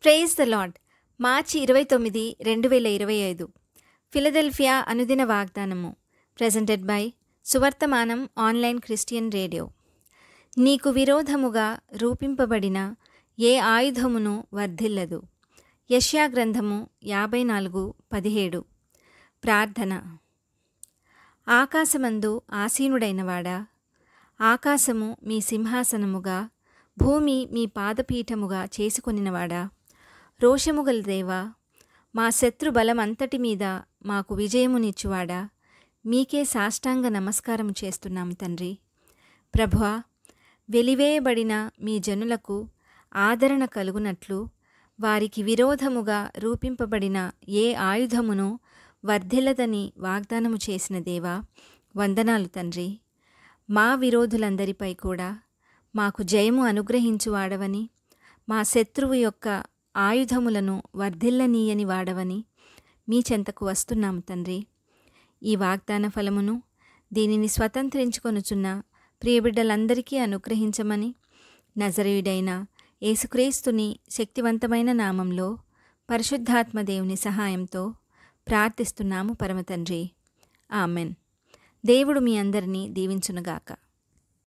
Praise the lord. March 29, 2025 Philadelphia అనుదిన వాగ్దానము. Presented by Suvarthamanam online Christian radio. నీకు విరోధముగా రూపింపబడిన ఏ ఆయుధమును వర్ధిల్లదు. యెషయా గ్రంథము 54:17. ప్రార్థన. ఆకాశమందు ఆసీనుడైనవాడా, ఆకాశము మీ సింహాసనముగా, భూమి మీ పాదపీఠముగా చేసుకొనినవాడా, రోషముగల దేవా, మా శత్రు బలమంతటి మీద మాకు విజయమునిచ్చువాడా, మీకే సాష్టాంగ నమస్కారం చేస్తున్నాము తండ్రి. ప్రభువా, వెలివేయబడిన మీ జనులకు ఆదరణ కలుగునట్లు వారికి విరోధముగా రూపింపబడిన ఏ ఆయుధమును వర్ధిల్లదని వాగ్దానము చేసిన దేవా, వందనాలు తండ్రి. మా విరోధులందరిపై కూడా మాకు జయము అనుగ్రహించువాడవని, మా శత్రువు యొక్క ఆయుధములను వర్ధిల్లనీయని వాడవని మీ చెంతకు వస్తున్నాము తండ్రి. ఈ వాగ్దాన ఫలమును దీనిని స్వతంత్రించుకొనుచున్న ప్రియబిడ్డలందరికీ అనుగ్రహించమని నజరేయుడైన యేసుక్రీస్తుని శక్తివంతమైన నామంలో పరిశుద్ధాత్మ దేవుని సహాయంతో ప్రార్థిస్తున్నాము పరమ తండ్రి. ఆమెన్. దేవుడు మీ అందరినీ దీవించునుగాక.